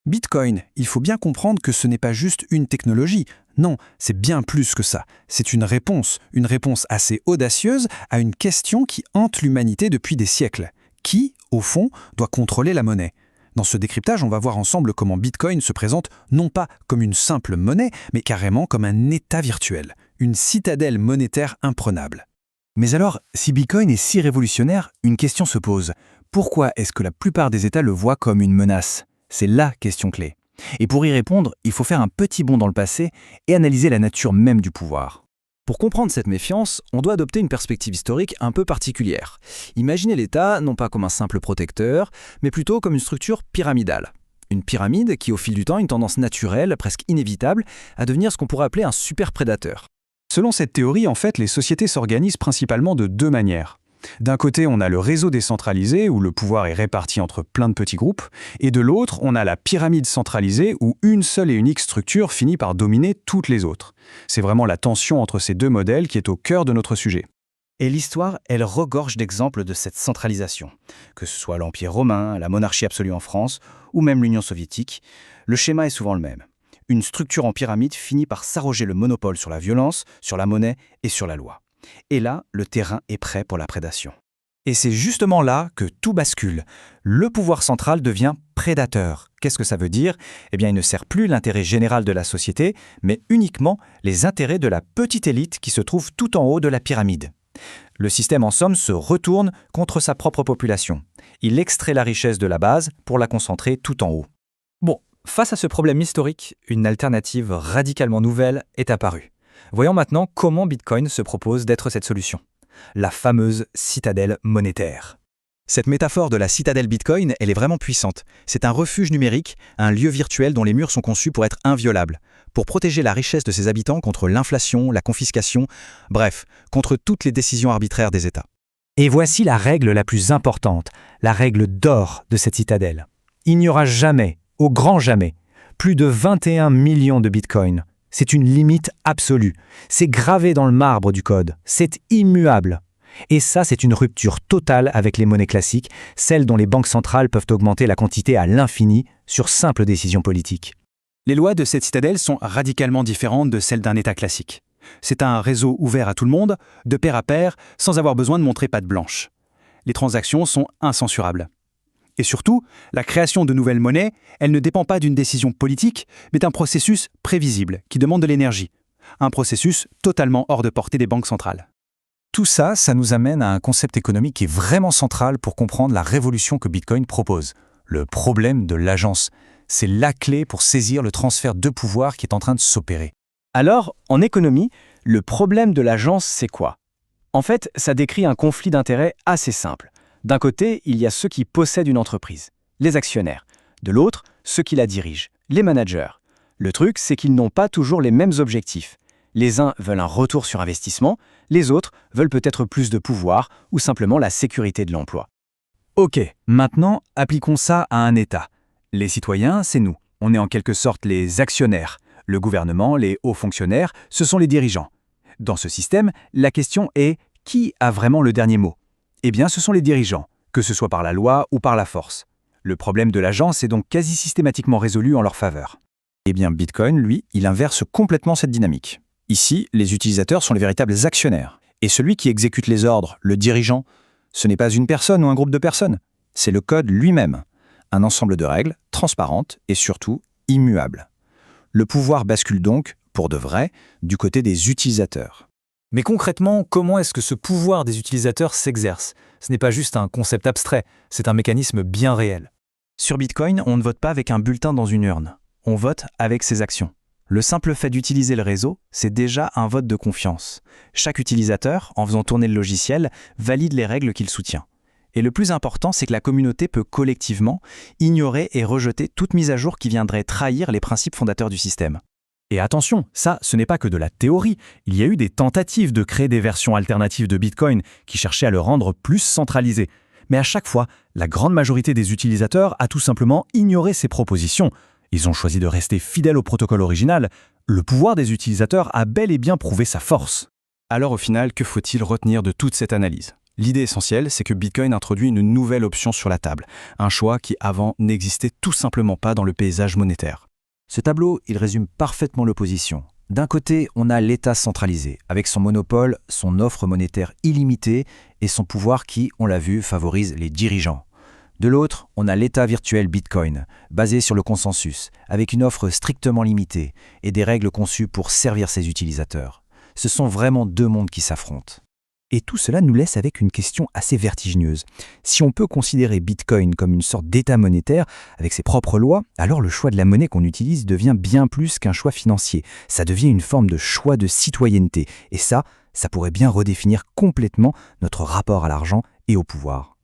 Bitcoin, il faut bien comprendre que ce n'est pas juste une technologie. Non, c'est bien plus que ça. C'est une réponse assez audacieuse à une question qui hante l'humanité depuis des siècles. Qui, au fond, doit contrôler la monnaie ? Dans ce décryptage, on va voir ensemble comment Bitcoin se présente non pas comme une simple monnaie, mais carrément comme un état virtuel, une citadelle monétaire imprenable. Mais alors, si Bitcoin est si révolutionnaire, une question se pose. Pourquoi est-ce que la plupart des États le voient comme une menace ? C'est la question clé. Et pour y répondre, il faut faire un petit bond dans le passé et analyser la nature même du pouvoir. Pour comprendre cette méfiance, on doit adopter une perspective historique un peu particulière. Imaginez l'État non pas comme un simple protecteur, mais plutôt comme une structure pyramidale. Une pyramide qui, au fil du temps, a une tendance naturelle, presque inévitable, à devenir ce qu'on pourrait appeler un super prédateur. Selon cette théorie, en fait, les sociétés s'organisent principalement de deux manières. D'un côté, on a le réseau décentralisé, où le pouvoir est réparti entre plein de petits groupes, et de l'autre, on a la pyramide centralisée, où une seule et unique structure finit par dominer toutes les autres. C'est vraiment la tension entre ces deux modèles qui est au cœur de notre sujet. Et l'histoire, elle regorge d'exemples de cette centralisation. Que ce soit l'Empire romain, la monarchie absolue en France, ou même l'Union soviétique, le schéma est souvent le même. Une structure en pyramide finit par s'arroger le monopole sur la violence, sur la monnaie et sur la loi. Et là, le terrain est prêt pour la prédation. Et c'est justement là que tout bascule. Le pouvoir central devient prédateur. Qu'est-ce que ça veut dire ? Eh bien, il ne sert plus l'intérêt général de la société, mais uniquement les intérêts de la petite élite qui se trouve tout en haut de la pyramide. Le système, en somme, se retourne contre sa propre population. Il extrait la richesse de la base pour la concentrer tout en haut. Bon, face à ce problème historique, une alternative radicalement nouvelle est apparue. Voyons maintenant comment Bitcoin se propose d'être cette solution. La fameuse citadelle monétaire. Cette métaphore de la citadelle Bitcoin, elle est vraiment puissante. C'est un refuge numérique, un lieu virtuel dont les murs sont conçus pour être inviolables, pour protéger la richesse de ses habitants contre l'inflation, la confiscation, bref, contre toutes les décisions arbitraires des États. Et voici la règle la plus importante, la règle d'or de cette citadelle. Il n'y aura jamais, au grand jamais, plus de 21 millions de bitcoins. C'est une limite absolue. C'est gravé dans le marbre du code. C'est immuable. Et ça, c'est une rupture totale avec les monnaies classiques, celles dont les banques centrales peuvent augmenter la quantité à l'infini sur simple décision politique. Les lois de cette citadelle sont radicalement différentes de celles d'un État classique. C'est un réseau ouvert à tout le monde, de pair à pair, sans avoir besoin de montrer patte blanche. Les transactions sont incensurables. Et surtout, la création de nouvelles monnaies, elle ne dépend pas d'une décision politique, mais d'un processus prévisible qui demande de l'énergie. Un processus totalement hors de portée des banques centrales. Tout ça, ça nous amène à un concept économique qui est vraiment central pour comprendre la révolution que Bitcoin propose. Le problème de l'agence. C'est la clé pour saisir le transfert de pouvoir qui est en train de s'opérer. Alors, en économie, le problème de l'agence, c'est quoi ? En fait, ça décrit un conflit d'intérêts assez simple. D'un côté, il y a ceux qui possèdent une entreprise, les actionnaires. De l'autre, ceux qui la dirigent, les managers. Le truc, c'est qu'ils n'ont pas toujours les mêmes objectifs. Les uns veulent un retour sur investissement, les autres veulent peut-être plus de pouvoir ou simplement la sécurité de l'emploi. Ok, maintenant, appliquons ça à un État. Les citoyens, c'est nous. On est en quelque sorte les actionnaires. Le gouvernement, les hauts fonctionnaires, ce sont les dirigeants. Dans ce système, la question est qui a vraiment le dernier mot ? Eh bien, ce sont les dirigeants, que ce soit par la loi ou par la force. Le problème de l'agence est donc quasi systématiquement résolu en leur faveur. Eh bien, Bitcoin, lui, il inverse complètement cette dynamique. Ici, les utilisateurs sont les véritables actionnaires. Et celui qui exécute les ordres, le dirigeant, ce n'est pas une personne ou un groupe de personnes. C'est le code lui-même. Un ensemble de règles, transparentes et surtout immuables. Le pouvoir bascule donc, pour de vrai, du côté des utilisateurs. Mais concrètement, comment est-ce que ce pouvoir des utilisateurs s'exerce ? Ce n'est pas juste un concept abstrait, c'est un mécanisme bien réel. Sur Bitcoin, on ne vote pas avec un bulletin dans une urne. On vote avec ses actions. Le simple fait d'utiliser le réseau, c'est déjà un vote de confiance. Chaque utilisateur, en faisant tourner le logiciel, valide les règles qu'il soutient. Et le plus important, c'est que la communauté peut collectivement ignorer et rejeter toute mise à jour qui viendrait trahir les principes fondateurs du système. Et attention, ça, ce n'est pas que de la théorie. Il y a eu des tentatives de créer des versions alternatives de Bitcoin qui cherchaient à le rendre plus centralisé. Mais à chaque fois, la grande majorité des utilisateurs a tout simplement ignoré ces propositions. Ils ont choisi de rester fidèles au protocole original. Le pouvoir des utilisateurs a bel et bien prouvé sa force. Alors au final, que faut-il retenir de toute cette analyse ? L'idée essentielle, c'est que Bitcoin introduit une nouvelle option sur la table, un choix qui avant n'existait tout simplement pas dans le paysage monétaire. Ce tableau, il résume parfaitement l'opposition. D'un côté, on a l'État centralisé, avec son monopole, son offre monétaire illimitée et son pouvoir qui, on l'a vu, favorise les dirigeants. De l'autre, on a l'État virtuel Bitcoin, basé sur le consensus, avec une offre strictement limitée et des règles conçues pour servir ses utilisateurs. Ce sont vraiment deux mondes qui s'affrontent. Et tout cela nous laisse avec une question assez vertigineuse. Si on peut considérer Bitcoin comme une sorte d'État monétaire avec ses propres lois, alors le choix de la monnaie qu'on utilise devient bien plus qu'un choix financier. Ça devient une forme de choix de citoyenneté. Et ça pourrait bien redéfinir complètement notre rapport à l'argent et au pouvoir.